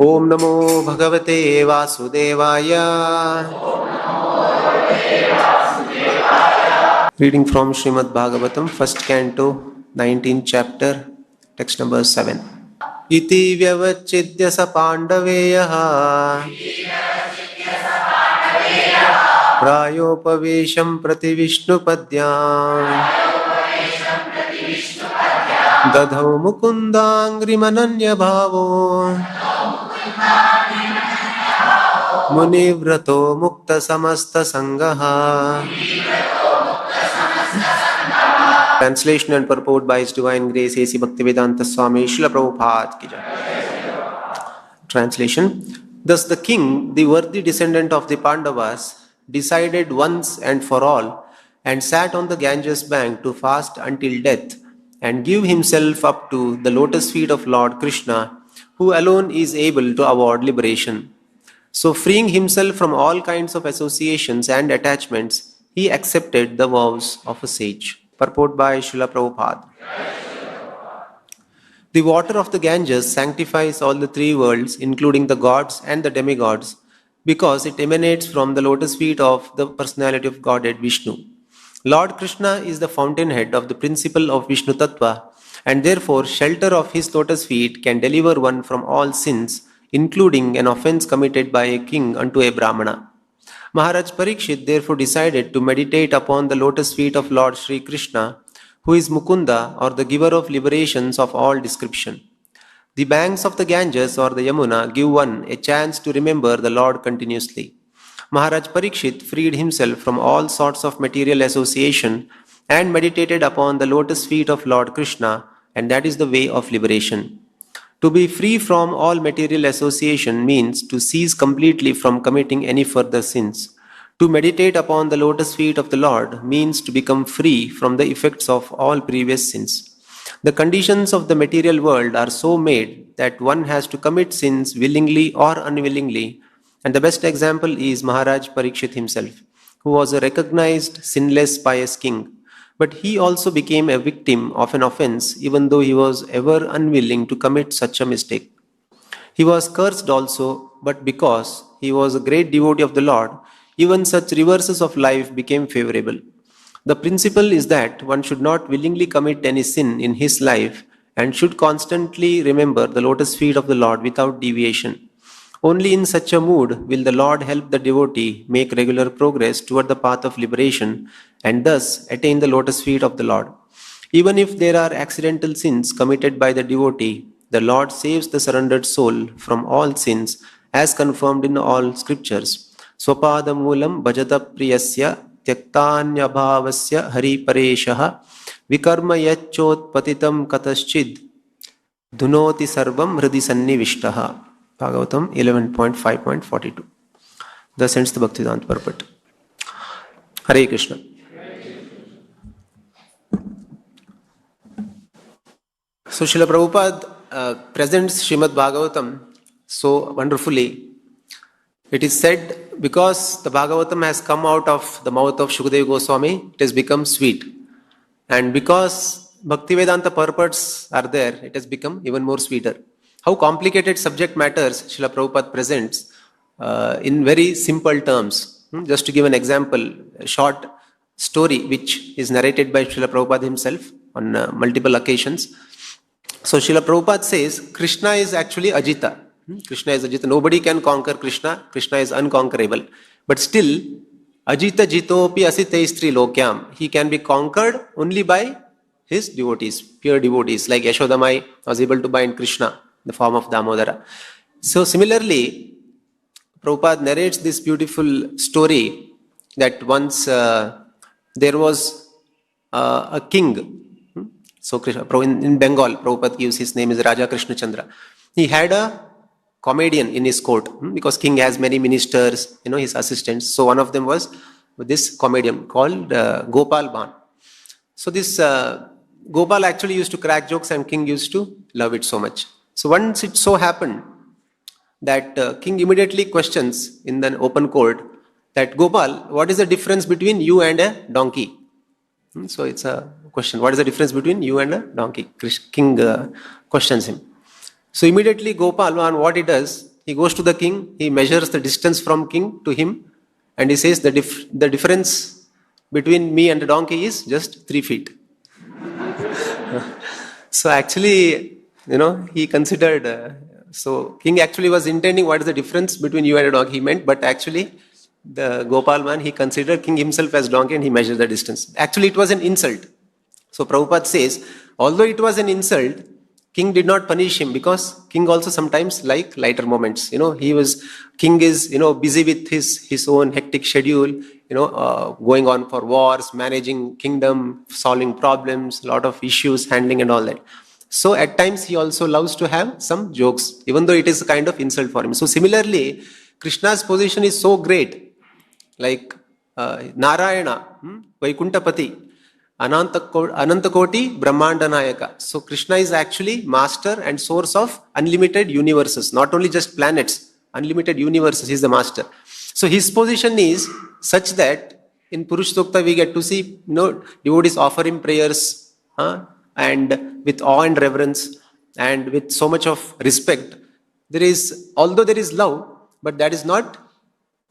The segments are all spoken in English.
Om Namo Bhagavate Vasudevaya. Reading from Srimad Bhagavatam, first canto, 19th chapter, text number 7. Iti vyavachidya sa pandaveyaha prayopavesham prati vishnupadyam dadhau mukundangrimananya bhavo munivrato mukta samasta sangaha. Translation and purport by His Divine Grace A.C. Bhaktivedanta Swami Srila Prabhupada ki jai. Translation. Thus the king, the worthy descendant of the Pandavas, decided once and for all and sat on the Ganges bank to fast until death and give himself up to the lotus feet of Lord Krishna, who alone is able to award liberation. So freeing himself from all kinds of associations and attachments, he accepted the vows of a sage. Purport by Srila Prabhupada. The water of the Ganges sanctifies all the three worlds, including the gods and the demigods, because it emanates from the lotus feet of the personality of Godhead Vishnu. Lord Krishna is the fountainhead of the principle of Vishnu Tattva, and therefore shelter of his lotus feet can deliver one from all sins, including an offense committed by a king unto a Brahmana. Maharaj Parikshit therefore decided to meditate upon the lotus feet of Lord Sri Krishna, who is Mukunda, or the giver of liberations of all description. The banks of the Ganges or the Yamuna give one a chance to remember the Lord continuously. Maharaj Parikshit freed himself from all sorts of material association and meditated upon the lotus feet of Lord Krishna, and that is the way of liberation. To be free from all material association means to cease completely from committing any further sins. To meditate upon the lotus feet of the Lord means to become free from the effects of all previous sins. The conditions of the material world are so made that one has to commit sins willingly or unwillingly, and the best example is Maharaj Parikshit himself, who was a recognized sinless pious king. But he also became a victim of an offense, even though he was ever unwilling to commit such a mistake. He was cursed also, but because he was a great devotee of the Lord, even such reverses of life became favorable. The principle is that one should not willingly commit any sin in his life and should constantly remember the lotus feet of the Lord without deviation. Only in such a mood will the Lord help the devotee make regular progress toward the path of liberation and thus attain the lotus feet of the Lord. Even if there are accidental sins committed by the devotee, the Lord saves the surrendered soul from all sins as confirmed in all scriptures. Swapada moolam bhajata priyasya tyaktanyabhavasya hari pareshaha vikarma yachot patitam kataschid dhunoti sarvam hridi sannivishtaha. Bhagavatam 11.5.42. Thus ends the Bhaktivedanta purport. Hare Krishna. So Srila Prabhupada presents Srimad Bhagavatam so wonderfully. It is said because the Bhagavatam has come out of the mouth of Shukadeva Goswami, it has become sweet. And because Bhaktivedanta purports are there, it has become even more sweeter. How complicated subject matters Srila Prabhupada presents in very simple terms. Just to give an example, a short story which is narrated by Srila Prabhupada himself on multiple occasions. So Srila Prabhupada says, Krishna is actually Ajita. Krishna is Ajita. Nobody can conquer Krishna. Krishna is unconquerable. But still, Ajita Jitopi Asitaistri Lokyam. He can be conquered only by his devotees, pure devotees, like Yashodamai was able to bind Krishna in the form of Damodara. So similarly, Prabhupada narrates this beautiful story that once there was a king. So in Bengal, Prabhupada gives his name is Raja Krishna Chandra. He had a comedian in his court because king has many ministers, his assistants. So one of them was this comedian called Gopal Bhan. So this Gopal actually used to crack jokes and king used to love it so much. So once it so happened that king immediately questions in the open court that Gopal, what is the difference between you and a donkey? So it's a question. What is the difference between you and a donkey? King questions him. So immediately Gopal, what he does, he goes to the king, he measures the distance from king to him, and he says the difference between me and the donkey is just 3 feet. So actually, he considered, so king actually was intending what is the difference between you and a donkey, he meant, but actually the Gopal man, he considered king himself as donkey and he measured the distance. Actually, it was an insult. So Prabhupada says, although it was an insult, king did not punish him because king also sometimes like lighter moments. King is, busy with his own hectic schedule, going on for wars, managing kingdom, solving problems, lot of issues, handling and all that. So at times he also loves to have some jokes, even though it is a kind of insult for him. So similarly, Krishna's position is so great, like Narayana, Vaikuntapati, Anantha Koti, Brahmanda Nayaka. So Krishna is actually master and source of unlimited universes, not only just planets, unlimited universes, he is the master. So his position is such that in Purushtokta we get to see devotees offer him prayers and with awe and reverence and with so much of respect. Although there is love, but that is not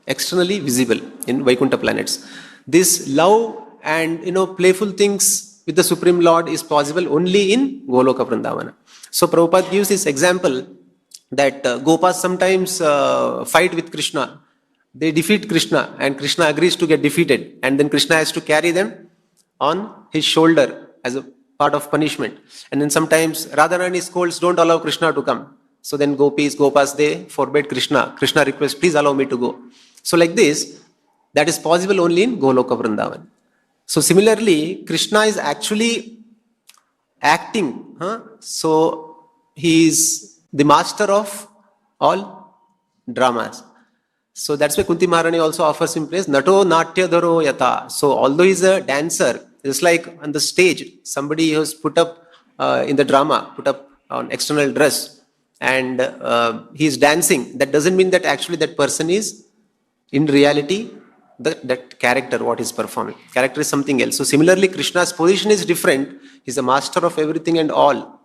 externally visible in Vaikuntha planets. This love and playful things with the Supreme Lord is possible only in Goloka Vrindavana. So Prabhupada gives this example that Gopas sometimes fight with Krishna. They defeat Krishna and Krishna agrees to get defeated, and then Krishna has to carry them on his shoulder as a part of punishment. And then sometimes Radharani scolds, don't allow Krishna to come. So then Gopas, they forbid Krishna. Krishna requests, please allow me to go. So like this, that is possible only in Goloka Vrindavan. So similarly, Krishna is actually acting. So he is the master of all dramas. So that's why Kunti Maharani also offers him praise. Nato Natya Dharo Yata. So although he is a dancer, it's like on the stage, somebody who's put up in the drama, put up on external dress, and he is dancing. That doesn't mean that actually that person is in reality that character what is performing. Character is something else. So similarly, Krishna's position is different. He's a master of everything and all.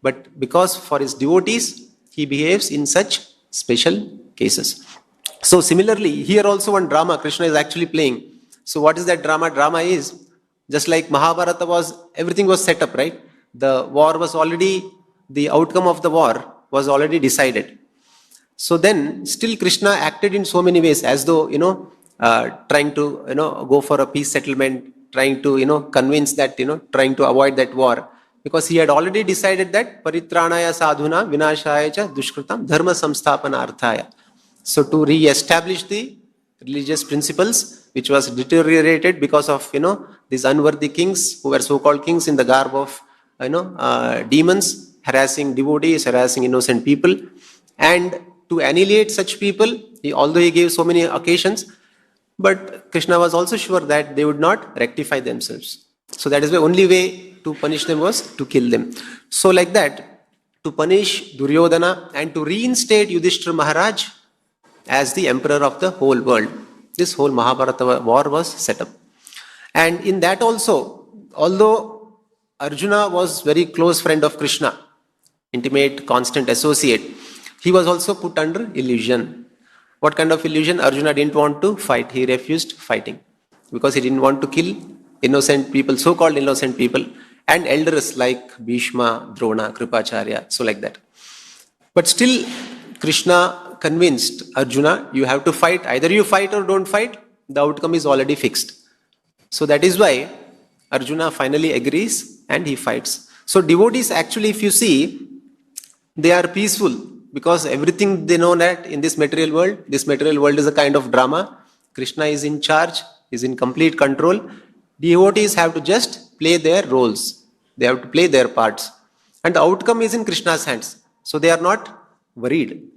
But because for his devotees, he behaves in such special cases. So similarly, here also one drama Krishna is actually playing. So what is that drama? Drama is just like Mahabharata everything was set up, right? The war was already, the outcome of the war was already decided. So then still Krishna acted in so many ways as though, trying to, go for a peace settlement, trying to, convince that, trying to avoid that war. Because he had already decided that Paritranaya Sadhuna Vinashaya Cha Dushkritam Dharma Samsthapana Arthaya. So to re-establish the religious principles which was deteriorated because of, these unworthy kings who were so-called kings in the garb of, demons, harassing devotees, harassing innocent people. And to annihilate such people, although he gave so many occasions, but Krishna was also sure that they would not rectify themselves. So that is the only way to punish them was to kill them. So like that, to punish Duryodhana and to reinstate Yudhishthira Maharaj as the emperor of the whole world. This whole Mahabharata war was set up. And in that also, although Arjuna was very close friend of Krishna, intimate, constant associate, he was also put under illusion. What kind of illusion? Arjuna didn't want to fight. He refused fighting because he didn't want to kill innocent people, so-called innocent people, and elders like Bhishma, Drona, Kripacharya, so like that. But still, Krishna convinced Arjuna, you have to fight. Either you fight or don't fight. The outcome is already fixed. So that is why Arjuna finally agrees and he fights. So devotees actually, if you see, they are peaceful because everything they know that in this material world is a kind of drama. Krishna is in charge, is in complete control. Devotees have to just play their roles. They have to play their parts. And the outcome is in Krishna's hands. So they are not worried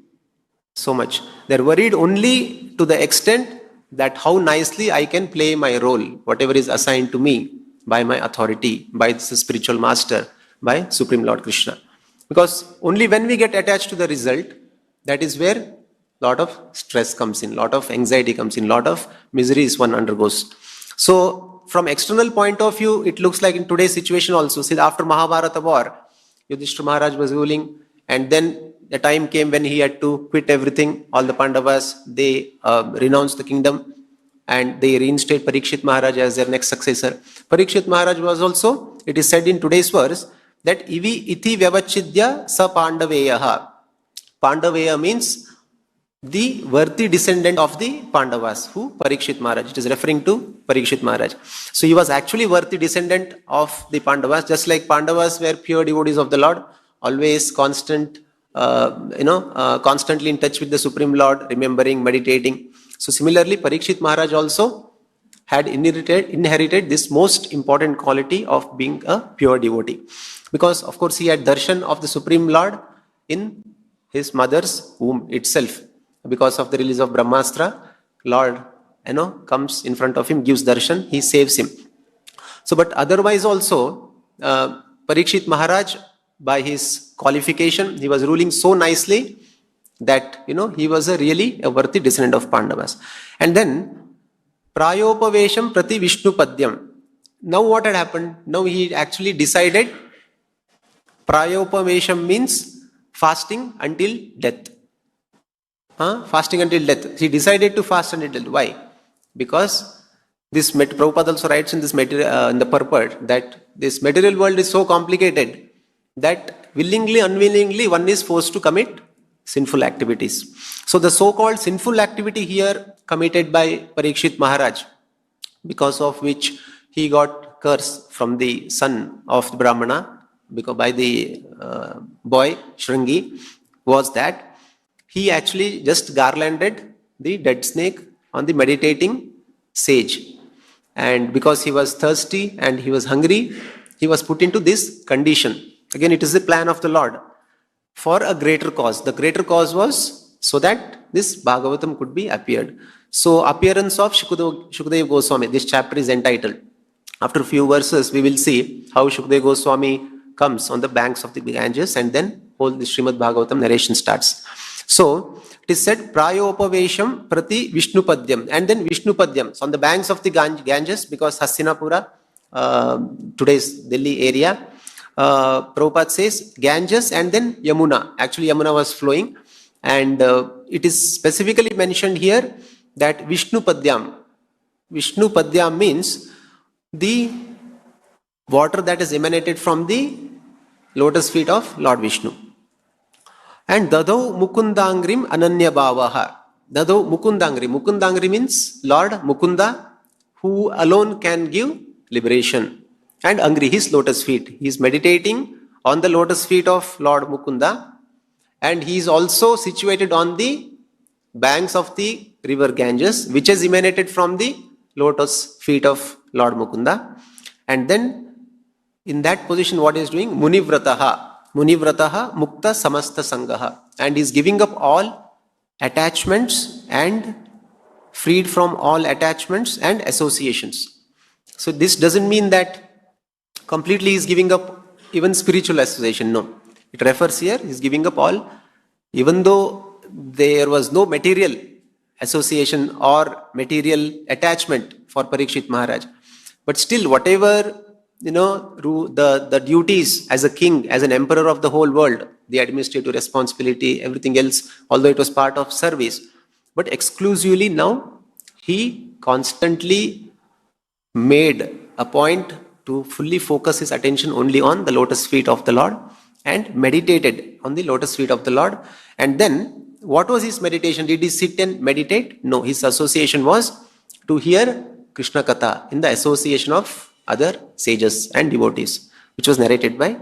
so much. They are worried only to the extent that how nicely I can play my role, whatever is assigned to me by my authority, by the spiritual master, by Supreme Lord Krishna. Because only when we get attached to the result, that is where lot of stress comes in, lot of anxiety comes in, lot of miseries one undergoes. So from external point of view, it looks like in today's situation also, see after Mahabharata war, Yudhishthira Maharaj was ruling, and then the time came when he had to quit everything. All the Pandavas, they renounced the kingdom and they reinstate Parikshit Maharaj as their next successor. Parikshit Maharaj was also, it is said in today's verse, that Ivi iti vyavachidya sa Pandaveyaha. Pandaveya means the worthy descendant of the Pandavas. Who? Parikshit Maharaj. It is referring to Parikshit Maharaj. So he was actually worthy descendant of the Pandavas, just like Pandavas were pure devotees of the Lord, always constantly in touch with the Supreme Lord, remembering, meditating. So similarly, Parikshit Maharaj also had inherited this most important quality of being a pure devotee. Because of course he had darshan of the Supreme Lord in his mother's womb itself. Because of the release of Brahmastra, Lord comes in front of him, gives darshan, he saves him. So but otherwise also, Parikshit Maharaj, by his qualification, he was ruling so nicely that he was really a worthy descendant of Pandavas. And then Prayopavesham Prati Vishnu Padyam. Now what had happened? Now he actually decided. Prayopavesham means fasting until death. Fasting until death. He decided to fast until death. Why? Because this Prabhupada also writes in this in the purport that this material world is so complicated that willingly, unwillingly, one is forced to commit sinful activities. So the so-called sinful activity here committed by Parikshit Maharaj, because of which he got curse from the son of the Brahmana, because by the boy Shringi, was that he actually just garlanded the dead snake on the meditating sage. And because he was thirsty and he was hungry, he was put into this condition. Again, it is the plan of the Lord for a greater cause. The greater cause was so that this Bhagavatam could be appeared. So, appearance of Shukadeva Goswami, this chapter is entitled. After a few verses, we will see how Shukadeva Goswami comes on the banks of the Ganges, and then whole the Srimad Bhagavatam narration starts. So, it is said, Prayopavesham Prati Vishnu Padyam, and then Vishnu Padyam. So, on the banks of the Ganges, because Hastinapura, today's Delhi area, Prabhupada says Ganges and then Yamuna. Actually, Yamuna was flowing, and it is specifically mentioned here that Vishnu Padyam. Vishnu Padyam means the water that is emanated from the lotus feet of Lord Vishnu. And Dadau Mukundangrim Ananya Bhavaha. Dadau Mukundangri. Mukundangri means Lord Mukunda, who alone can give liberation. And Angri, his lotus feet. He is meditating on the lotus feet of Lord Mukunda, and he is also situated on the banks of the river Ganges, which has emanated from the lotus feet of Lord Mukunda. And then in that position, what he is doing? Munivrataha. Munivrataha Mukta Samasta Sangaha. And he is giving up all attachments and freed from all attachments and associations. So this doesn't mean that completely he is giving up even spiritual association. No. It refers here, he is giving up all, even though there was no material association or material attachment for Parikshit Maharaj. But still, whatever, the duties as a king, as an emperor of the whole world, the administrative responsibility, everything else, although it was part of service, but exclusively now, he constantly made a point to fully focus his attention only on the lotus feet of the Lord and meditated on the lotus feet of the Lord. And then, what was his meditation? Did he sit and meditate? No, his association was to hear Krishna Katha in the association of other sages and devotees, which was narrated by,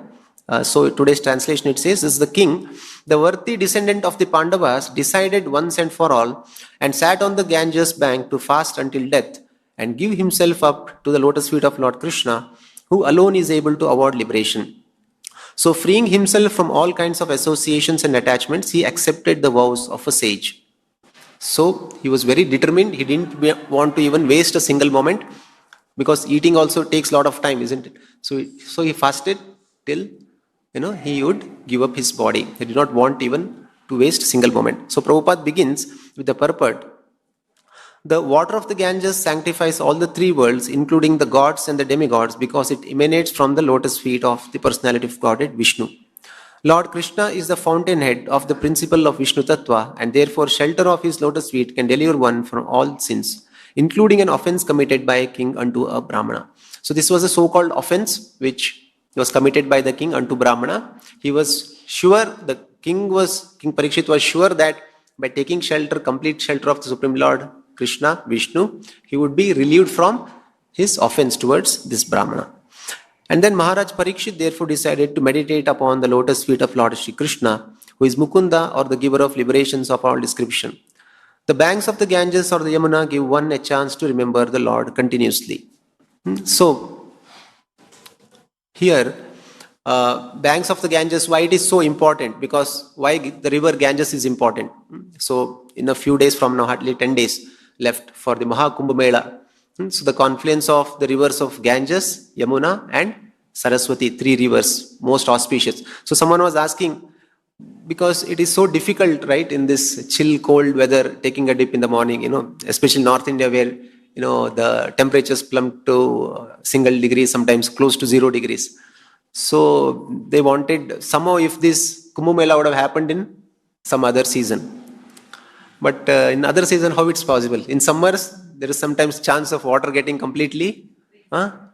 so today's translation it says, this is the king, the worthy descendant of the Pandavas, decided once and for all and sat on the Ganges bank to fast until death and give himself up to the lotus feet of Lord Krishna, who alone is able to award liberation. So freeing himself from all kinds of associations and attachments, he accepted the vows of a sage. So he was very determined. He didn't want to even waste a single moment, because eating also takes a lot of time, isn't it? So he fasted till he would give up his body. He did not want even to waste a single moment. So Prabhupada begins with the purport. The water of the Ganges sanctifies all the three worlds, including the gods and the demigods, because it emanates from the lotus feet of the personality of Godhead Vishnu. Lord Krishna is the fountainhead of the principle of Vishnu Tattva, and therefore shelter of his lotus feet can deliver one from all sins, including an offense committed by a king unto a Brahmana. So this was a so-called offense which was committed by the king unto Brahmana. He was sure, King Parikshit was sure that by taking shelter, complete shelter of the Supreme Lord Krishna, Vishnu, he would be relieved from his offense towards this Brahmana. And then Maharaj Parikshit therefore decided to meditate upon the lotus feet of Lord Shri Krishna, who is Mukunda, or the giver of liberations of all description. The banks of the Ganges or the Yamuna give one a chance to remember the Lord continuously. So, here, banks of the Ganges, why it is so important? Because why the river Ganges is important? So, in a few days from now, hardly 10 days left for the Maha Kumbh Mela. So, the confluence of the rivers of Ganges, Yamuna and Saraswati, 3 rivers, most auspicious. So, someone was asking, because it is so difficult, right, in this chill, cold weather, taking a dip in the morning, especially North India where, the temperatures plummet to single degrees, sometimes close to 0 degrees. So they wanted, somehow if this Kumbh Mela would have happened in some other season. But in other season, how it's possible? In summers, there is sometimes chance of water getting completely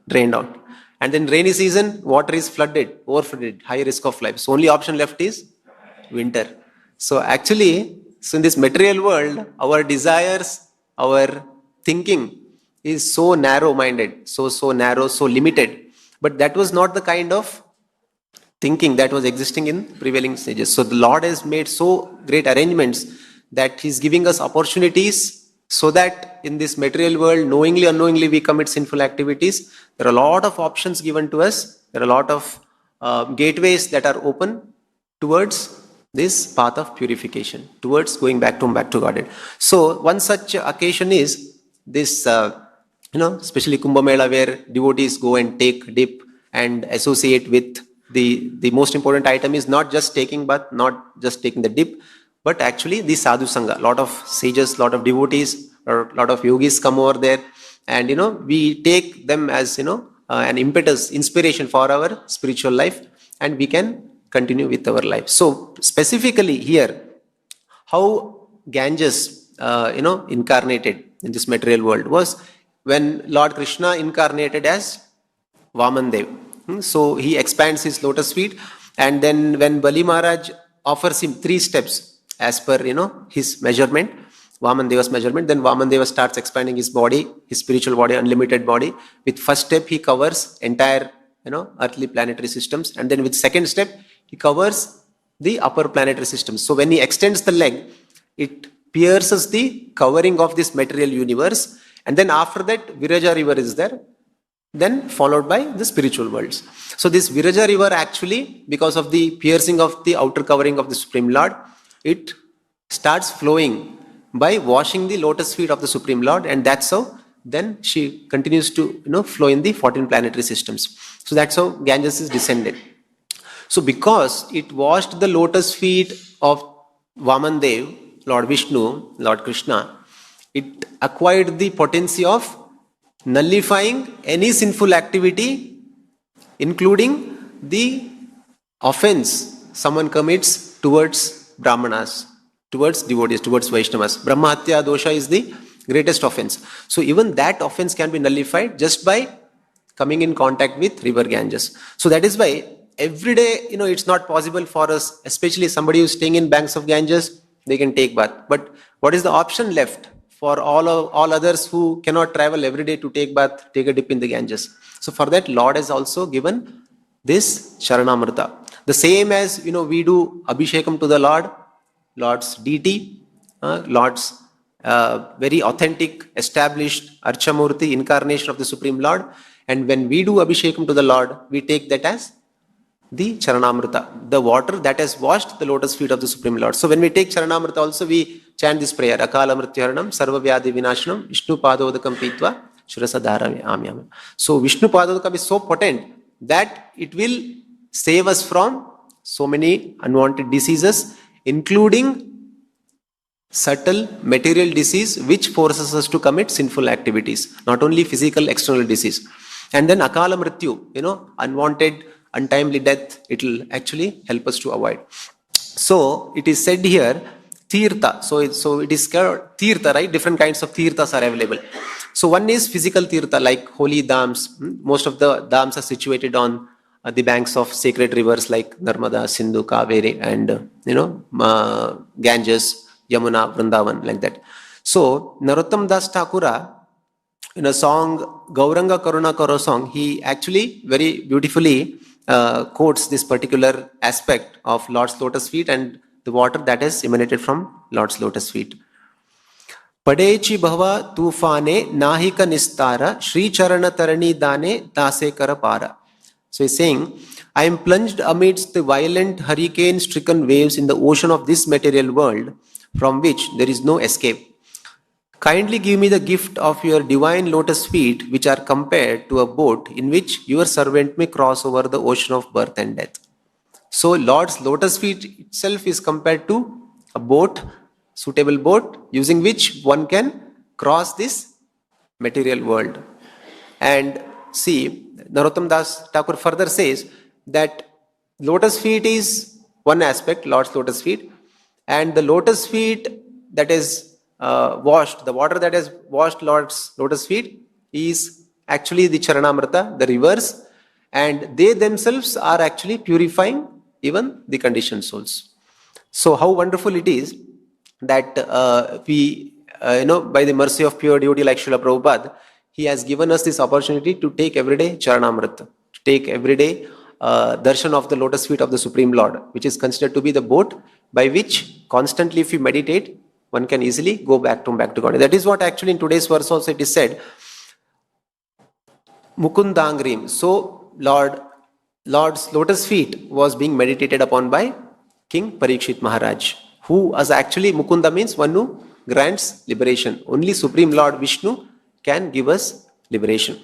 drained out. And then rainy season, water is flooded, overflooded, high risk of life. So only option left is winter. So actually, in this material world, our desires, our thinking is so narrow-minded, so narrow, so limited. But that was not the kind of thinking that was existing in prevailing stages. So the Lord has made so great arrangements that He's giving us opportunities so that in this material world, knowingly or unknowingly, we commit sinful activities. There are a lot of options given to us. There are a lot of gateways that are open towards this path of purification, towards going back to Godhead. So one such occasion is this, especially Kumbh Mela, where devotees go and take dip and associate with the most important item is not just taking bath, not just taking the dip, but actually the sadhu sangha. A lot of sages, a lot of devotees, or a lot of yogis come over there, and we take them as an impetus, inspiration for our spiritual life, and we can continue with our life. So specifically here, how Ganges incarnated in this material world was when Lord Krishna incarnated as Vaman Dev. So he expands his lotus feet, and then when Bali Maharaj offers him 3 steps as per his measurement, Vaman Deva's measurement, then Vaman Deva starts expanding his body, his spiritual body, unlimited body. With first step he covers entire earthly planetary systems, and then with second step he covers the upper planetary systems. So when he extends the leg, it pierces the covering of this material universe, and then after that Viraja river is there, then followed by the spiritual worlds. So this Viraja river actually, because of the piercing of the outer covering of the Supreme Lord, it starts flowing by washing the lotus feet of the Supreme Lord, and that's how then she continues to flow in the 14 planetary systems. So that's how Ganges is descended. So because it washed the lotus feet of Vaman Dev, Lord Vishnu, Lord Krishna, it acquired the potency of nullifying any sinful activity, including the offense someone commits towards Brahmanas, towards devotees, towards Vaishnavas. Brahma Hatya dosha is the greatest offense. So even that offense can be nullified just by coming in contact with river Ganges. So that is why every day, it's not possible for us, especially somebody who's staying in banks of Ganges, they can take bath. But what is the option left for all others who cannot travel every day to take bath, take a dip in the Ganges? So for that, Lord has also given this Sharanamrita. The same as, we do Abhishekam to the Lord's deity, Lord's very authentic, established Archamurti, incarnation of the Supreme Lord. And when we do Abhishekam to the Lord, we take that as the Charanamrita, the water that has washed the lotus feet of the Supreme Lord. So when we take Charanamrita also, we chant this prayer, Akala Mrityaharanam, Sarva Vyadhi Vinashanam, Vishnu Padodakam Pitva, Shirasadhara Amyam. So Vishnu Padodakam is so potent that it will save us from so many unwanted diseases, including subtle material disease which forces us to commit sinful activities, not only physical external disease. And then Akala Mrityu, unwanted untimely death, it will actually help us to avoid. So it is said here, tirtha. So it is called tirtha, right? Different kinds of tirthas are available. So one is physical tirtha, like holy dams. Most of the dams are situated on the banks of sacred rivers like Narmada, Sindhu, Kaveri, and Ganges, Yamuna, Vrindavan, like that. So Narottam Das Thakura, in a song Gauranga Karuna Karo song, he actually very beautifully quotes this particular aspect of Lord's lotus feet and the water that is emanated from Lord's lotus feet. Padechi bhava tufane nahika nistara Shri Charana Tarani Dane Dase Karapara. So he's saying, I am plunged amidst the violent hurricane-stricken waves in the ocean of this material world, from which there is no escape. Kindly give me the gift of your divine lotus feet, which are compared to a boat in which your servant may cross over the ocean of birth and death. So Lord's lotus feet itself is compared to a boat, suitable boat, using which one can cross this material world. And see, Narottam Das Thakur further says that lotus feet is one aspect, Lord's lotus feet, and the lotus feet that is washed, the water that has washed Lord's lotus feet is actually the Charanamrita, the rivers, and they themselves are actually purifying even the conditioned souls. So how wonderful it is that we, by the mercy of pure devotee like Srila Prabhupada, he has given us this opportunity to take everyday Charanamrita, to take everyday darshan of the lotus feet of the Supreme Lord, which is considered to be the boat by which constantly if we meditate, one can easily go back to God. That is what actually in today's verse also it is said, Mukundangrim. So Lord's lotus feet was being meditated upon by King Parikshit Maharaj, who was actually, Mukunda means one who grants liberation. Only Supreme Lord Vishnu can give us liberation.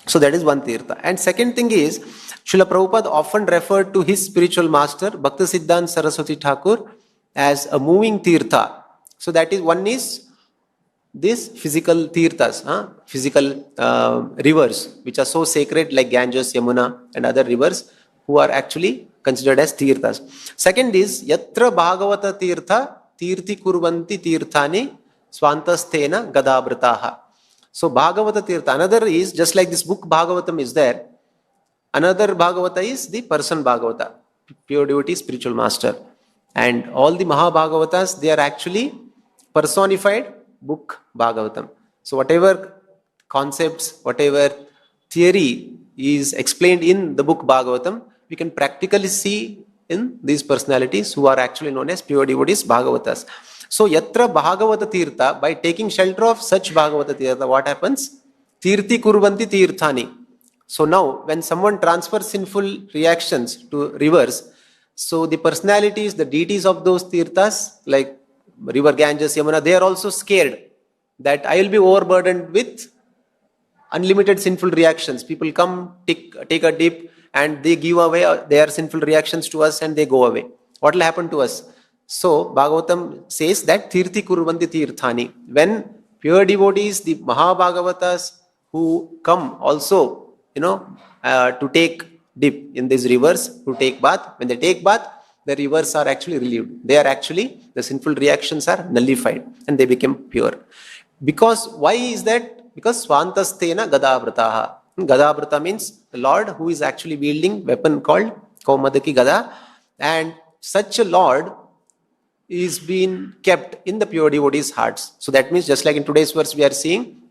So that is one tirtha. And second thing is, Srila Prabhupada often referred to his spiritual master, Bhaktisiddhanta Saraswati Thakur, as a moving tirtha. So that is, one is this physical tirthas, physical rivers, which are so sacred like Ganges, Yamuna and other rivers, who are actually considered as tirthas. Second is, Yatra Bhagavata Tirtha, Tirthi Kurvanti Tirthani, Swantasthena Gadabrataha. So Bhagavata Tirtha, another is, just like this book Bhagavatam is there, another Bhagavata is the person Bhagavata, pure devotee, spiritual master. And all the Mahabhagavatas, they are actually personified book Bhagavatam. So whatever concepts, whatever theory is explained in the book Bhagavatam, we can practically see in these personalities who are actually known as pure devotees, Bhagavatas. So Yatra Bhagavata Tirtha, by taking shelter of such Bhagavata Tirtha, what happens? Tirthi Kurvanti Tirthani. So now when someone transfers sinful reactions to rivers, so the personalities, the deities of those tirthas, like river Ganges, Yamuna, they are also scared that I will be overburdened with unlimited sinful reactions. People come, take a dip, and they give away their sinful reactions to us and they go away. What will happen to us? So Bhagavatam says that Tirthi Kurvanti Tirthani. When pure devotees, the Mahabhagavatas who come also, to take dip in these rivers, to take bath, when they take bath, the rivers are actually relieved. They are actually, the sinful reactions are nullified and they become pure. Because, why is that? Because Swantastena Gadavrataha. Gadavrata means the Lord who is actually wielding weapon called Kaumadaki Gada, and such a Lord is being kept in the pure devotees' hearts. So that means, just like in today's verse we are seeing,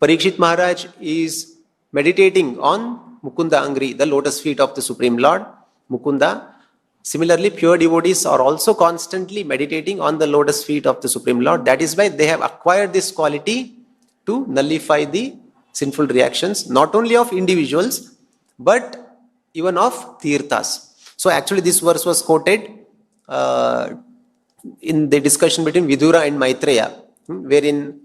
Parikshit Maharaj is meditating on Mukunda Angri, the lotus feet of the Supreme Lord, Mukunda. Similarly, pure devotees are also constantly meditating on the lotus feet of the Supreme Lord. That is why they have acquired this quality to nullify the sinful reactions, not only of individuals, but even of tirthas. So actually this verse was quoted in the discussion between Vidura and Maitreya, wherein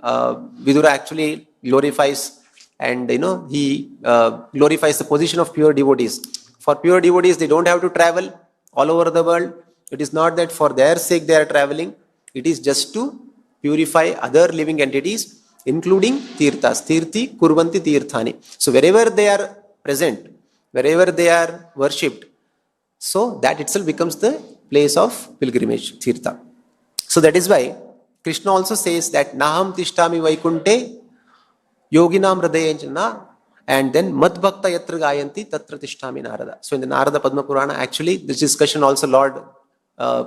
Vidura actually glorifies and he glorifies the position of pure devotees. For pure devotees, they don't have to travel all over the world. It is not that for their sake they are traveling. It is just to purify other living entities, including tirthas. Tirthi Kurvanti Tirthani. So wherever they are present, wherever they are worshipped. So that itself becomes the place of pilgrimage, Tirtha. So that is why Krishna also says that Naham Tishtami Vaikunte Yoginam Hridayena, and then Mad Bhakta Yatra Gayanti Tatra Tishtami Narada. So in the Narada Padma Purana, actually this discussion also Lord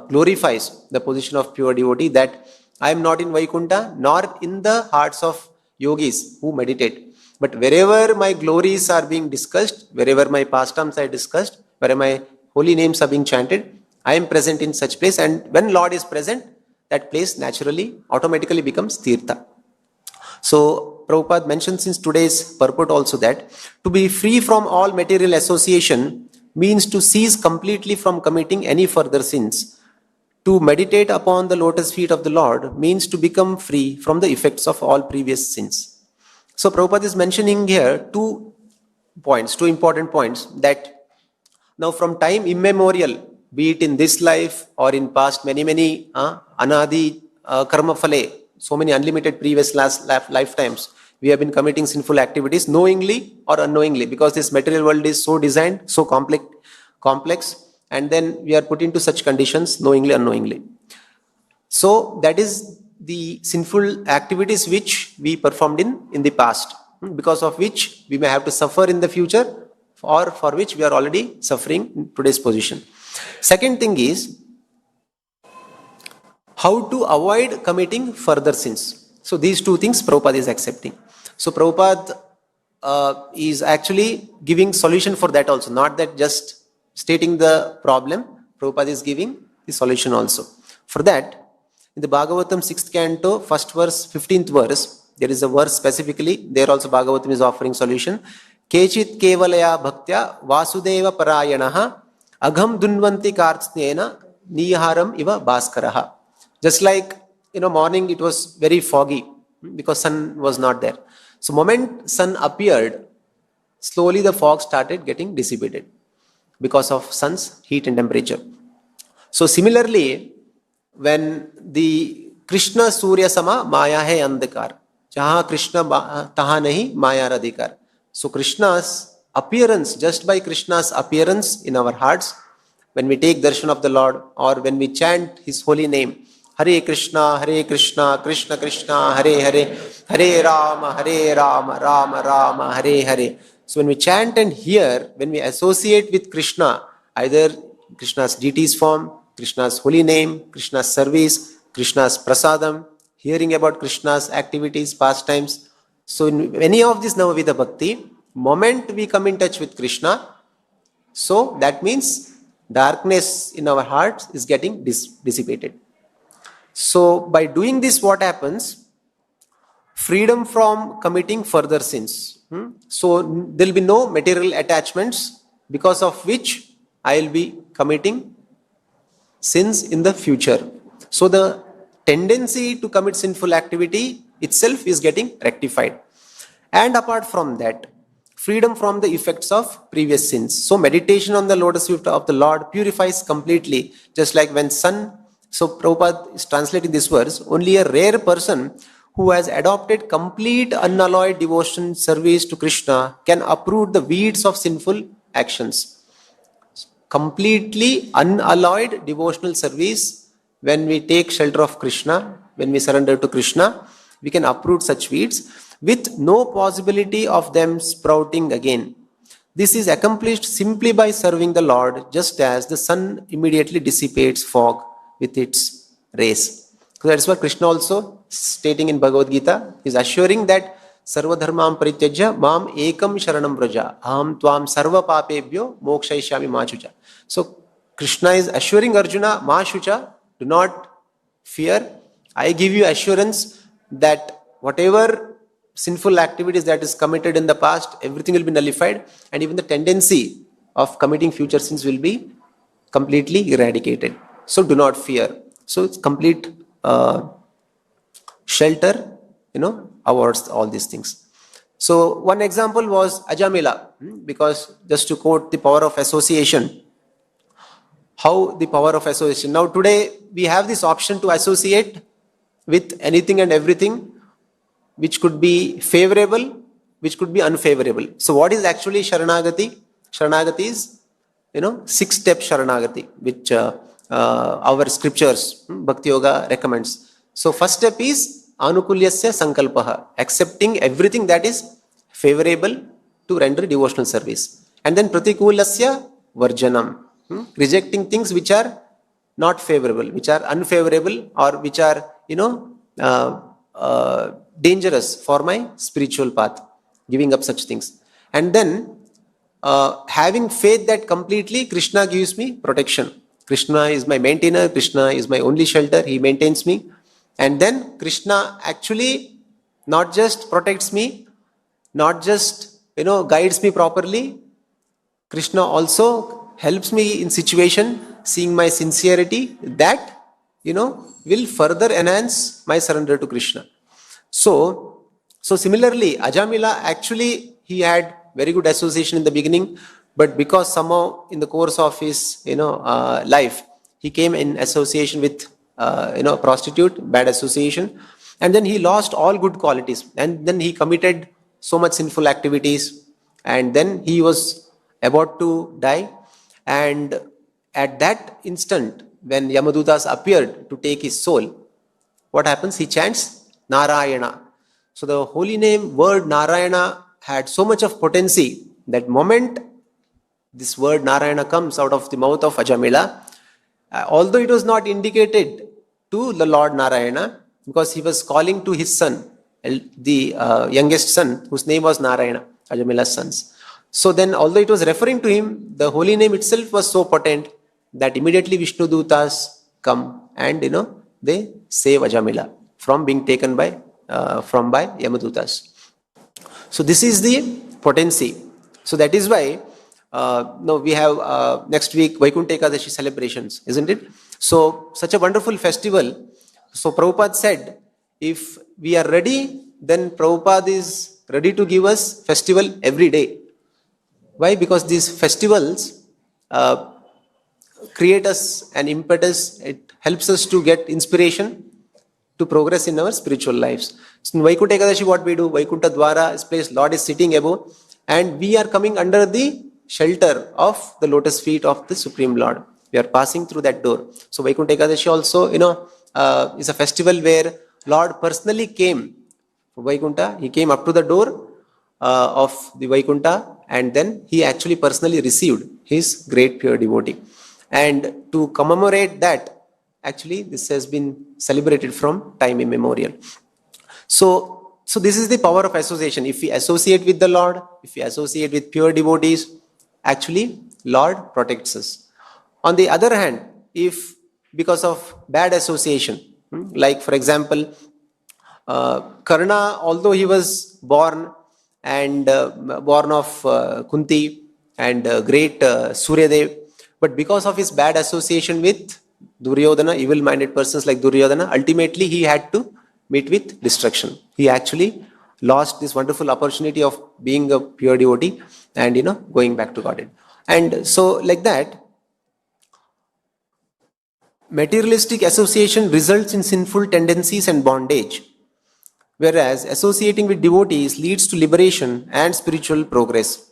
glorifies the position of pure devotee, that I am not in Vaikunta nor in the hearts of yogis who meditate. But wherever my glories are being discussed, wherever my pastimes are discussed, wherever my holy names are being chanted, I am present in such place. And when Lord is present, that place naturally, automatically becomes Tirtha. So Prabhupada mentions in today's purport also that to be free from all material association means to cease completely from committing any further sins. To meditate upon the lotus feet of the Lord means to become free from the effects of all previous sins. So Prabhupada is mentioning here two important points, that now from time immemorial, be it in this life or in past many anadi karma phale, so many unlimited previous lifetimes, we have been committing sinful activities knowingly or unknowingly, because this material world is so designed, so complex, and then we are put into such conditions knowingly, unknowingly. So that is the sinful activities which we performed in the past, because of which we may have to suffer in the future, or for which we are already suffering in today's position. Second thing is how to avoid committing further sins. So these two things Prabhupada is accepting. So Prabhupada is actually giving solution for that also, not that just stating the problem. Prabhupada is giving the solution also. For that, in the Bhagavatam 6th canto, 1st verse, 15th verse, there is a verse specifically, there also Bhagavatam is offering solution. Kechit kevalaya bhaktya vasudeva parayanaha agham dunvanti kartsnena niharam iva bhaskaraha. Just like, morning it was very foggy because sun was not there. So moment sun appeared, slowly the fog started getting dissipated because of sun's heat and temperature. So similarly, when the Krishna Surya Sama Maya hai andhakar, jaha Krishna taha nahi Maya radhikar. So Krishna's appearance, just by Krishna's appearance in our hearts, when we take darshan of the Lord or when we chant His holy name, Hare Krishna, Krishna Krishna, Hare Hare, Hare Rama, Rama Rama, Hare Hare. So when we chant and hear, when we associate with Krishna, either Krishna's deity's form, Krishna's holy name, Krishna's service, Krishna's prasadam, hearing about Krishna's activities, pastimes. So in any of this Navavidha Bhakti, moment we come in touch with Krishna, so that means darkness in our hearts is getting dissipated. So by doing this, what happens? Freedom from committing further sins. So there will be no material attachments because of which I will be committing sins in the future. So the tendency to commit sinful activity itself is getting rectified. And apart from that, freedom from the effects of previous sins. So meditation on the lotus feet of the Lord purifies completely, just like when sun. So Prabhupada is translating this verse, only a rare person who has adopted complete unalloyed devotion service to Krishna can uproot the weeds of sinful actions. Completely unalloyed devotional service, when we take shelter of Krishna, when we surrender to Krishna, we can uproot such weeds with no possibility of them sprouting again. This is accomplished simply by serving the Lord, just as the sun immediately dissipates fog with its rays. So that's what Krishna also stating in Bhagavad Gita is assuring that Sarva dharmam parityajya mam ekam sharanam vraja aham tvam sarva papebhyo mokshayishyami machucha. So Krishna is assuring Arjuna, ma shucha, do not fear. I give you assurance that whatever sinful activities that is committed in the past, everything will be nullified, and even the tendency of committing future sins will be completely eradicated. So do not fear. So it's complete shelter, avoids all these things. So one example was Ajamila, because just to quote the power of association, how the power of association. Now today we have this option to associate with anything and everything, which could be favorable, which could be unfavorable. So what is actually Sharanagati? Sharanagati is, 6-step Sharanagati, which our scriptures, Bhakti Yoga recommends. So first step is Anukulyasya Sankalpaha, accepting everything that is favorable to render devotional service. And then Pratikulasya Varjanam, rejecting things which are not favorable, which are unfavorable, or which are, dangerous for my spiritual path, giving up such things. And then having faith that completely Krishna gives me protection. Krishna is my maintainer, Krishna is my only shelter, he maintains me. And then Krishna actually not just protects me, not just, guides me properly, Krishna also helps me in situation, seeing my sincerity, that, will further enhance my surrender to Krishna. So similarly, Ajamila, actually, he had very good association in the beginning, but because somehow in the course of his, life, he came in association with, prostitute, bad association, and then he lost all good qualities, and then he committed so much sinful activities, and then he was about to die. And at that instant, when Yamadutas appeared to take his soul, what happens? He chants Narayana. So the holy name word Narayana had so much of potency that moment this word Narayana comes out of the mouth of Ajamila, although it was not indicated to the Lord Narayana, because he was calling to his son, the youngest son, whose name was Narayana, Ajamila's sons. So then, although it was referring to him, the holy name itself was so potent that immediately Vishnu Dutas come and, they save Ajamila from being taken by Yamadutas. So this is the potency. So that is why now we have next week Vaikuntha Ekadashi celebrations, isn't it? So such a wonderful festival. So Prabhupada said, if we are ready, then Prabhupada is ready to give us festival every day. Why? Because these festivals create us an impetus. It helps us to get inspiration to progress in our spiritual lives. So in Vaikuntha Ekadashi, what we do? Vaikuntha Dwara is placed, Lord is sitting above, and we are coming under the shelter of the lotus feet of the Supreme Lord. We are passing through that door. So Vaikuntha Ekadashi also, is a festival where Lord personally came to Vaikuntha. He came up to the door of the Vaikuntha, and then he actually personally received his great pure devotee. And to commemorate that, actually this has been celebrated from time immemorial. So this is the power of association. If we associate with the Lord, if we associate with pure devotees, actually Lord protects us. On the other hand, if because of bad association, like for example, Karna, although he was born of Kunti and great Suryadev, but because of his bad association with Duryodhana, evil-minded persons like Duryodhana, ultimately he had to meet with destruction. He actually lost this wonderful opportunity of being a pure devotee and going back to Godhead. And so like that, materialistic association results in sinful tendencies and bondage, whereas associating with devotees leads to liberation and spiritual progress.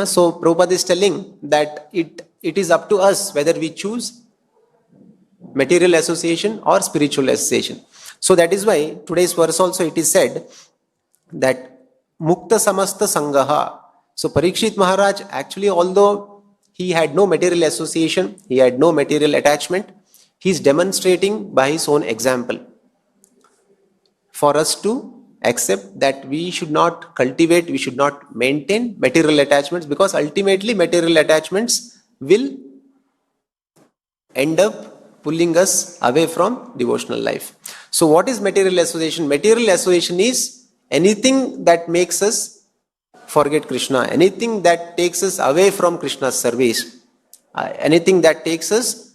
So Prabhupada is telling that it is up to us whether we choose material association or spiritual association. So that is why today's verse also it is said that Mukta Samasta Sangaha. So Parikshit Maharaj, actually, although he had no material association, he had no material attachment, he is demonstrating by his own example for us to accept that we should not cultivate, we should not maintain material attachments, because ultimately material attachments will end up pulling us away from devotional life. So what is material association? Material association is anything that makes us forget Krishna, anything that takes us away from Krishna's service, anything that takes us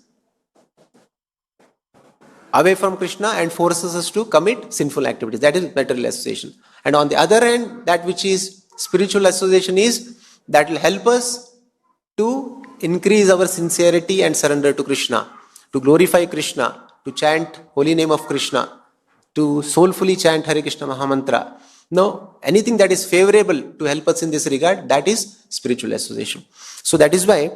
away from Krishna and forces us to commit sinful activities. That is material association. And on the other hand, that which is spiritual association is that will help us to increase our sincerity and surrender to Krishna, to glorify Krishna, to chant holy name of Krishna, to soulfully chant Hare Krishna Mahamantra, No, anything that is favorable to help us in this regard, that is spiritual association. So that is why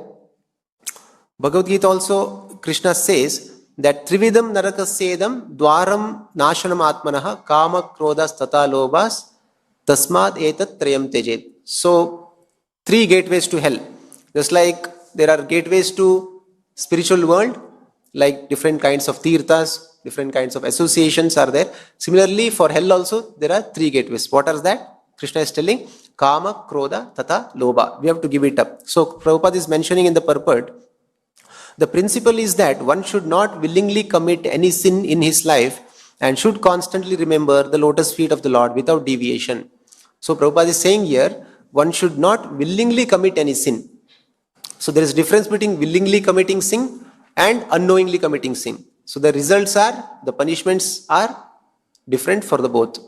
Bhagavad Gita also, Krishna says that Trividam Narakasedam Dwaram Nashanam Atmanaha Kama Krodhas Tata Lobhas Tasmad Etat Trayam Tejet. So, three gateways to hell. Just like there are gateways to spiritual world, like different kinds of tirthas, different kinds of associations are there. Similarly, for hell also, there are three gateways. What are that? Krishna is telling Kama, Krodha, Tata, Lobha. We have to give it up. So, Prabhupada is mentioning in the purport, the principle is that one should not willingly commit any sin in his life and should constantly remember the lotus feet of the Lord without deviation. So Prabhupada is saying here, one should not willingly commit any sin. So there is difference between willingly committing sin and unknowingly committing sin. So the results are, the punishments are different for the both.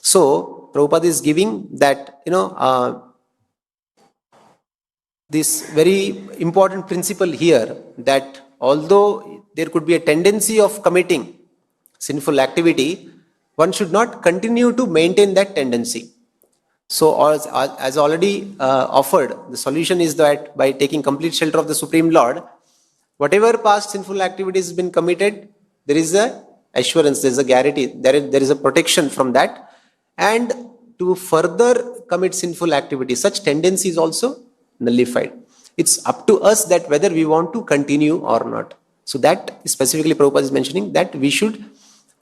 So Prabhupada is giving that, this very important principle here, that although there could be a tendency of committing sinful activity, one should not continue to maintain that tendency. So as already offered, the solution is that by taking complete shelter of the Supreme Lord, whatever past sinful activity has been committed, there is a assurance, there is a guarantee, there is a protection from that. And to further commit sinful activity, such tendency is also nullified. It's up to us that whether we want to continue or not. So that specifically Prabhupada is mentioning, that we should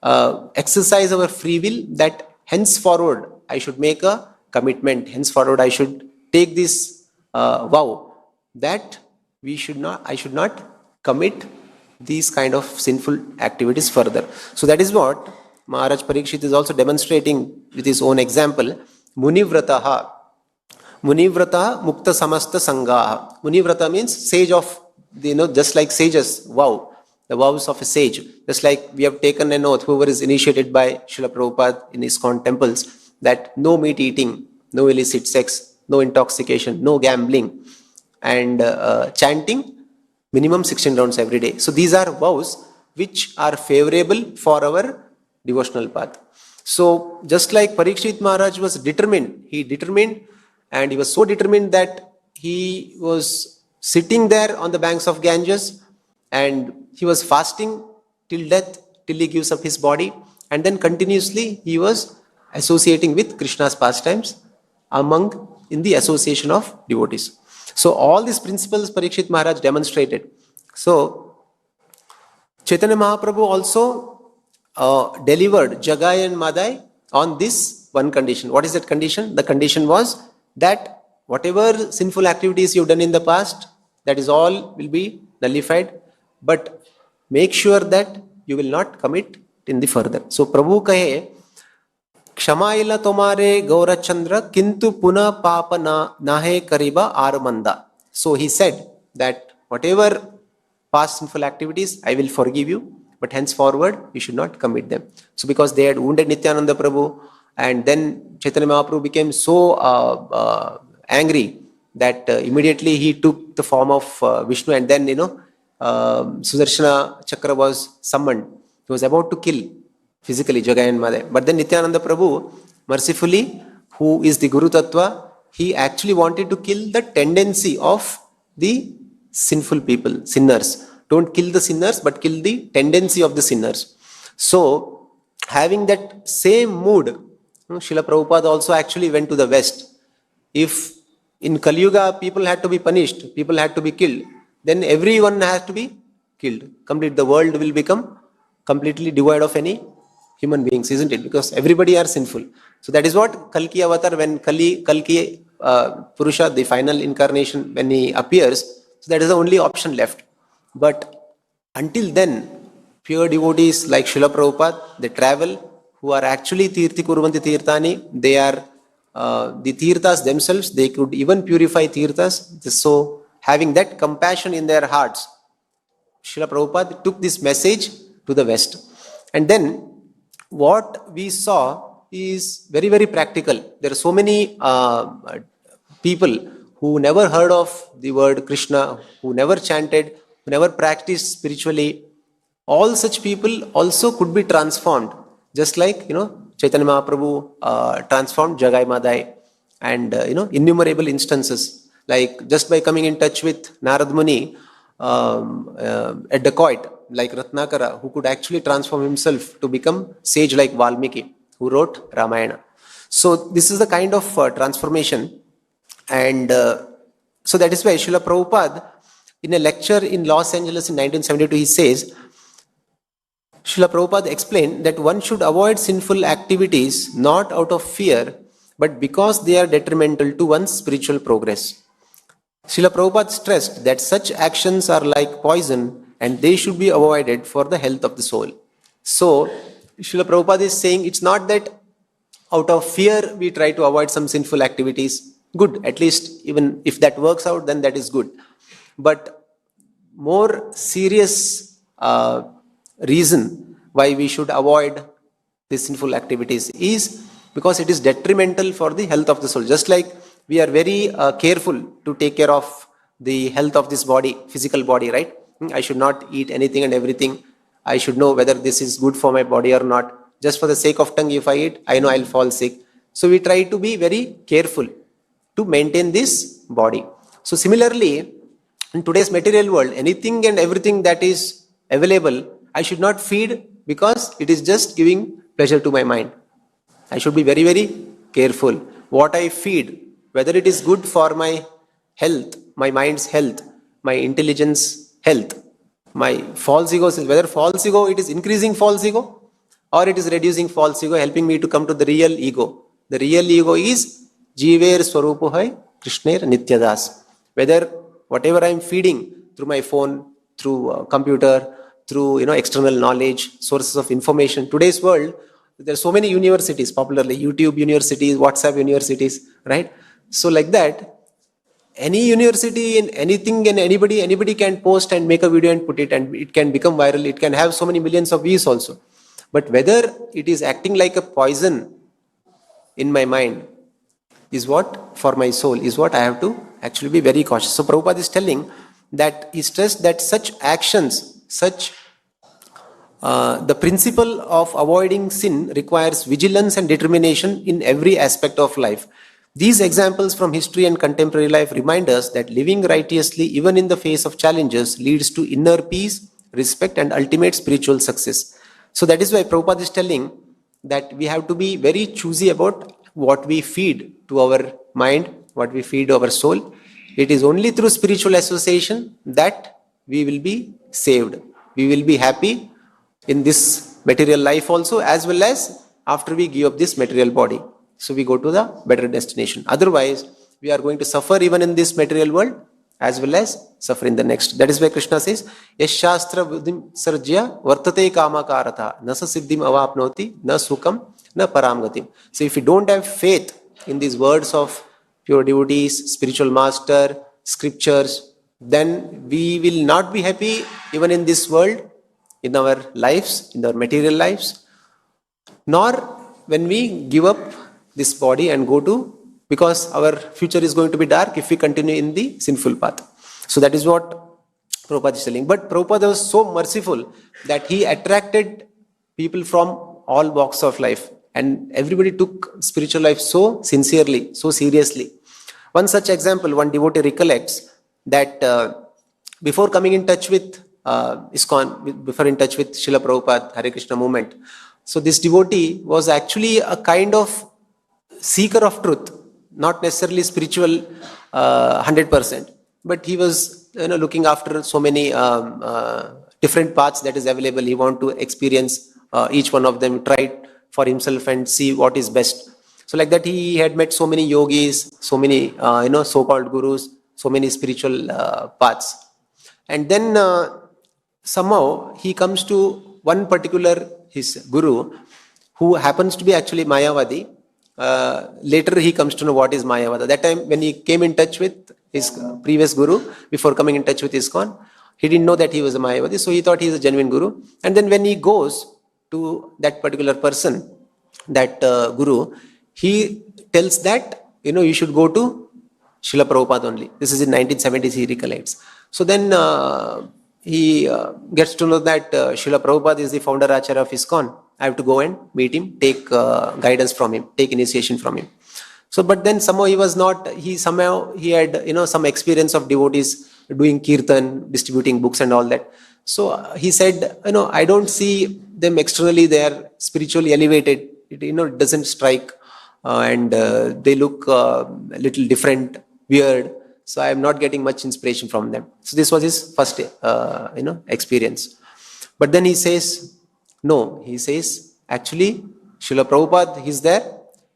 exercise our free will, that henceforward I should make a commitment, henceforward I should take this vow that I should not commit these kind of sinful activities further. So that is what Maharaj Parikshit is also demonstrating with his own example. Munivrataha Mukta Samasta Sangaha. Munivrata means sage of, just like sages, vow, the vows of a sage. Just like we have taken an oath, whoever is initiated by Srila Prabhupada in ISKCON temples, that no meat eating, no illicit sex, no intoxication, no gambling, and chanting minimum 16 rounds every day. So these are vows which are favorable for our devotional path. So just like Parikshit Maharaj was determined, and he was so determined that he was sitting there on the banks of Ganges and he was fasting till death, till he gives up his body, and then continuously he was associating with Krishna's pastimes in the association of devotees. So all these principles Parikshit Maharaj demonstrated. So Chaitanya Mahaprabhu also delivered Jagai and Madai on this one condition. What is that condition? The condition was that whatever sinful activities you've done in the past, that is all will be nullified, but make sure that you will not commit in the further. So Prabhu kahe, Kshamayila tomare Gaura Chandra kintu puna papa nahe kariba armanda. So he said that whatever past sinful activities, I will forgive you, but henceforward you should not commit them. So because they had wounded Nityananda Prabhu, and then Chaitanya Mahaprabhu became so angry that immediately he took the form of Vishnu, and then Sudarshana Chakra was summoned. He was about to kill physically Jagai and Madai. But then Nityananda Prabhu, mercifully, who is the Guru Tattva, he actually wanted to kill the tendency of the sinful people, sinners. Don't kill the sinners, but kill the tendency of the sinners. So, having that same mood, Srila Prabhupada also actually went to the West. If in Kali Yuga people had to be punished, people had to be killed, then everyone has to be killed. The world will become completely devoid of any human beings, isn't it? Because everybody are sinful. So that is what Kalki avatar, when Kalki Purusha, the final incarnation, when he appears, so that is the only option left. But until then, pure devotees like Srila Prabhupada, they travel, who are actually Tirthi Kurvanti Tirthani, they are the Tirthas themselves, they could even purify Tirthas. So having that compassion in their hearts, Srila Prabhupada took this message to the West. And then what we saw is very, very practical. There are so many people who never heard of the word Krishna, who never chanted, who never practiced spiritually. All such people also could be transformed, just like Chaitanya Mahaprabhu transformed Jagai Madai, and innumerable instances, like just by coming in touch with Narad Muni, a dacoit like Ratnakara, who could actually transform himself to become sage like Valmiki, who wrote Ramayana. So this is the kind of transformation, and so that is why Srila Prabhupada, in a lecture in Los Angeles in 1972, he says, Srila Prabhupada explained that one should avoid sinful activities not out of fear, but because they are detrimental to one's spiritual progress. Srila Prabhupada stressed that such actions are like poison and they should be avoided for the health of the soul. So, Srila Prabhupada is saying it's not that out of fear we try to avoid some sinful activities. Good, at least even if that works out, then that is good. But more serious reason why we should avoid these sinful activities is because it is detrimental for the health of the soul. Just like we are very careful to take care of the health of this body, physical body, right? I should not eat anything and everything. I should know whether this is good for my body or not. Just for the sake of tongue, if I eat, I know I'll fall sick. So we try to be very careful to maintain this body. So similarly, in today's material world, anything and everything that is available, I should not feed because it is just giving pleasure to my mind. I should be very, very careful what I feed, whether it is good for my health, my mind's health, my intelligence health, my false ego, whether false ego, it is increasing false ego or it is reducing false ego, helping me to come to the real ego. The real ego is Jiver Swarupuhai Krishner Nityadas. Whether whatever I am feeding through my phone, through computer, through external knowledge, sources of information. Today's world, there are so many universities, popularly YouTube universities, WhatsApp universities, right? So like that, any university in anything and anybody can post and make a video and put it, and it can become viral. It can have so many millions of views also. But whether it is acting like a poison in my mind is what, for my soul, is what I have to actually be very cautious. So Prabhupada is telling that he stressed that such actions, the principle of avoiding sin requires vigilance and determination in every aspect of life. These examples from history and contemporary life remind us that living righteously, even in the face of challenges, leads to inner peace, respect, and ultimate spiritual success. So that is why Prabhupada is telling that we have to be very choosy about what we feed to our mind, what we feed to our soul. It is only through spiritual association that we will be saved. We will be happy in this material life also, as well as after we give up this material body. So we go to the better destination. Otherwise, we are going to suffer even in this material world as well as suffer in the next. That is why Krishna says, Yash Shastra Buddhim Sarjya Vartate Kama Karata Nasa Siddhim Avapnoti Na Sukam Na Paramgatim. So if we don't have faith in these words of pure devotees, spiritual master, scriptures, then we will not be happy even in this world, in our lives, in our material lives, nor when we give up this body and go to, because our future is going to be dark if we continue in the sinful path. So that is what Prabhupada is telling. But Prabhupada was so merciful that he attracted people from all walks of life, and everybody took spiritual life so sincerely, so seriously. One such example, one devotee recollects that before coming in touch with ISKCON, before in touch with Srila Prabhupada, Hare Krishna movement, so this devotee was actually a kind of seeker of truth, not necessarily spiritual 100%, but he was looking after so many different paths that is available. He wanted to experience each one of them, try for himself and see what is best. So like that, he had met so many yogis, so many so-called gurus, so many spiritual paths, and then somehow he comes to one particular his guru, who happens to be actually Mayavadi. Later he comes to know what is Mayavada. That time when he came in touch with his previous guru, before coming in touch with ISKCON, he didn't know that he was a Mayavadi, so he thought he is a genuine guru. And then when he goes to that particular person, that guru, he tells that you should go to Srila Prabhupada only. This is in 1970s, he recollects. So then he gets to know that Srila Prabhupada is the founder Acharya of ISKCON. I have to go and meet him, take guidance from him, take initiation from him. So, but then somehow he was not, he had, some experience of devotees doing kirtan, distributing books and all that. So he said, I don't see them externally, they are spiritually elevated. It doesn't strike, and they look a little different, weird. So I am not getting much inspiration from them. So this was his first, experience. But then he says, no, he says, actually, Srila Prabhupada, he's there.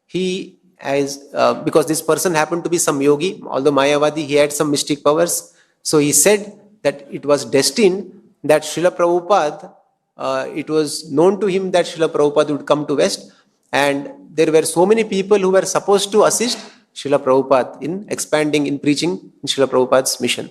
He has, because this person happened to be some yogi, although Mayavadi, he had some mystic powers. So he said that it was destined that Srila Prabhupada, it was known to him that Srila Prabhupada would come to West, and there were so many people who were supposed to assist Srila Prabhupada in expanding, in preaching in Srila Prabhupada's mission.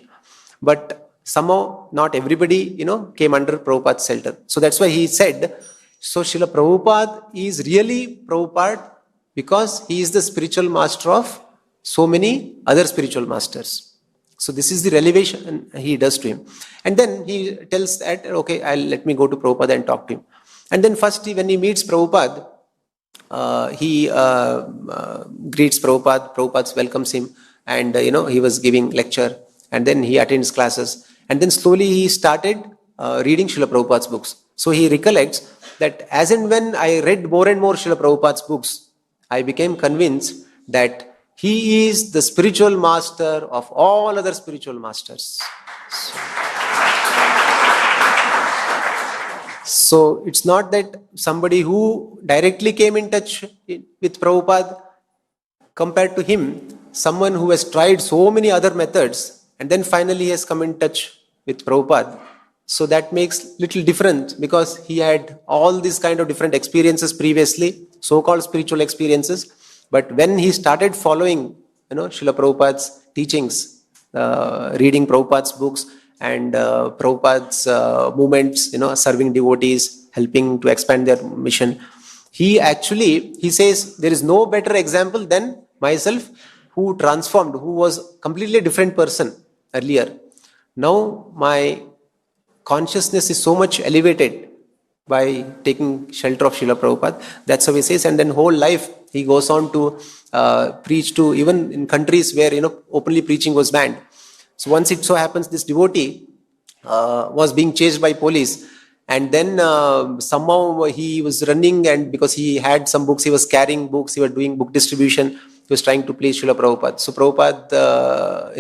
But somehow not everybody, came under Prabhupada's shelter. So that's why he said, so Srila Prabhupada is really Prabhupada because he is the spiritual master of so many other spiritual masters. So this is the revelation he does to him. And then he tells that, okay, let me go to Prabhupada and talk to him. And then first when he meets Prabhupada, he greets Prabhupada, Prabhupada welcomes him, and he was giving lecture, and then he attends classes, and then slowly he started reading Srila Prabhupada's books. So he recollects that as and when I read more and more Srila Prabhupada's books, I became convinced that he is the spiritual master of all other spiritual masters. So it's not that somebody who directly came in touch with Prabhupada, compared to him, someone who has tried so many other methods and then finally has come in touch with Prabhupada. So that makes little different, because he had all these kind of different experiences previously, so-called spiritual experiences. But when he started following, Srila Prabhupada's teachings, reading Prabhupada's books, and Prabhupada's movements, serving devotees, helping to expand their mission, he says, there is no better example than myself, who transformed, who was completely different person earlier. Now my consciousness is so much elevated by taking shelter of Srila Prabhupada. That's how he says. And then whole life he goes on to preach to, even in countries where openly preaching was banned. So once it so happens, this devotee was being chased by police, and then somehow he was running, and because he had some books, he was carrying books, he was doing book distribution, he was trying to please Srila Prabhupada. So Prabhupada,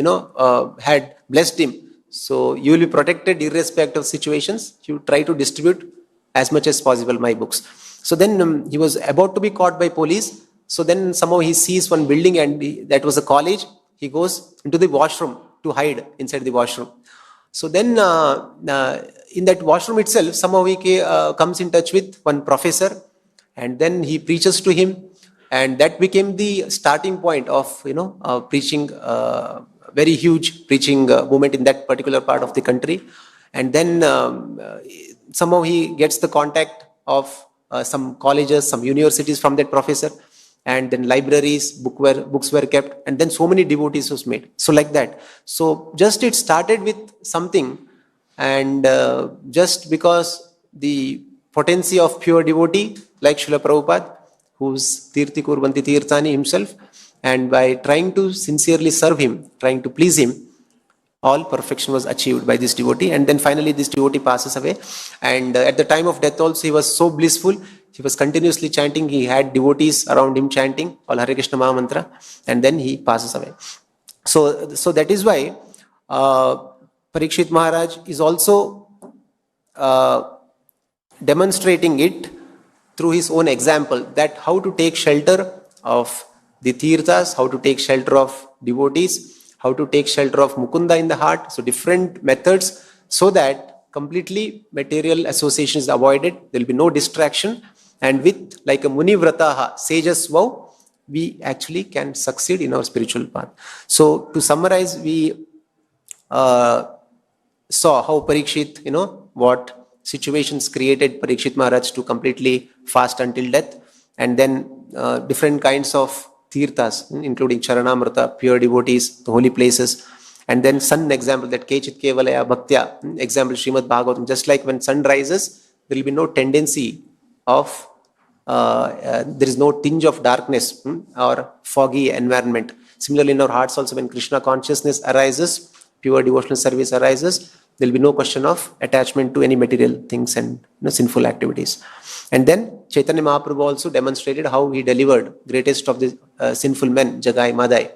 had blessed him. So you will be protected irrespective of situations. You try to distribute as much as possible my books. So then he was about to be caught by police. So then somehow he sees one building, and that was a college. He goes into the washroom to hide inside the washroom. So then in that washroom itself, somehow he comes in touch with one professor, and then he preaches to him, and that became the starting point of preaching, very huge preaching movement in that particular part of the country. And then somehow he gets the contact of some colleges, some universities from that professor, and then libraries, books were kept, and then so many devotees was made. So like that. So just it started with something, and just because the potency of pure devotee like Srila Prabhupada, who's Tirti Kurvanti Tirthani himself, and by trying to sincerely serve him, trying to please him, all perfection was achieved by this devotee. And then finally this devotee passes away, and at the time of death also he was so blissful. He was continuously chanting. He had devotees around him chanting all Hare Krishna Maha Mantra, and then he passes away. So that is why Parikshit Maharaj is also demonstrating it through his own example, that how to take shelter of the tirthas, how to take shelter of devotees, how to take shelter of Mukunda in the heart. So different methods, so that completely material association is avoided. There will be no distraction. And with like a Muni Vrataha, sage's vow, we actually can succeed in our spiritual path. So to summarize, we saw how Parikshit, what situations created Parikshit Maharaj to completely fast until death. And then different kinds of tirthas, including Charanamrita, pure devotees, the holy places. And then sun example, that Kechit Kevalaya Bhaktya, example Srimad Bhagavatam. Just like when sun rises, there will be no tendency of there is no tinge of darkness or foggy environment. Similarly, in our hearts also, when Krishna consciousness arises, pure devotional service arises, there will be no question of attachment to any material things and sinful activities. And then Chaitanya Mahaprabhu also demonstrated how he delivered greatest of the sinful men, Jagai Madai.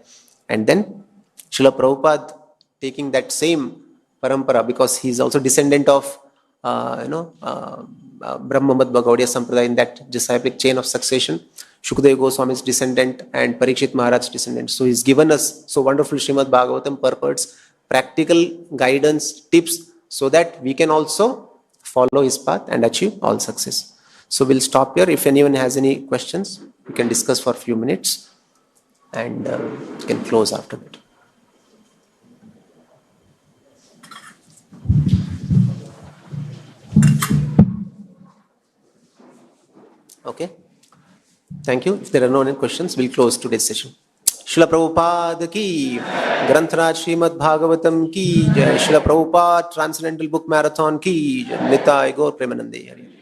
And then Srila Prabhupada taking that same parampara, because he is also descendant of Brahma Madhva Gaudiya Sampradaya, in that disciplic chain of succession. Shukadeva Goswami's descendant and Parikshit Maharaj's descendant. So he's given us so wonderful Srimad Bhagavatam purports, practical guidance, tips, so that we can also follow his path and achieve all success. So we'll stop here. If anyone has any questions, we can discuss for a few minutes and we can close after that. Okay. Thank you. If there are no any questions, we'll close today's session. Srila Prabhupada ki, Granthraj Srimad Bhagavatam ki, Srila Prabhupada Transcendental Book Marathon ki, Nitai Gaur Premanande.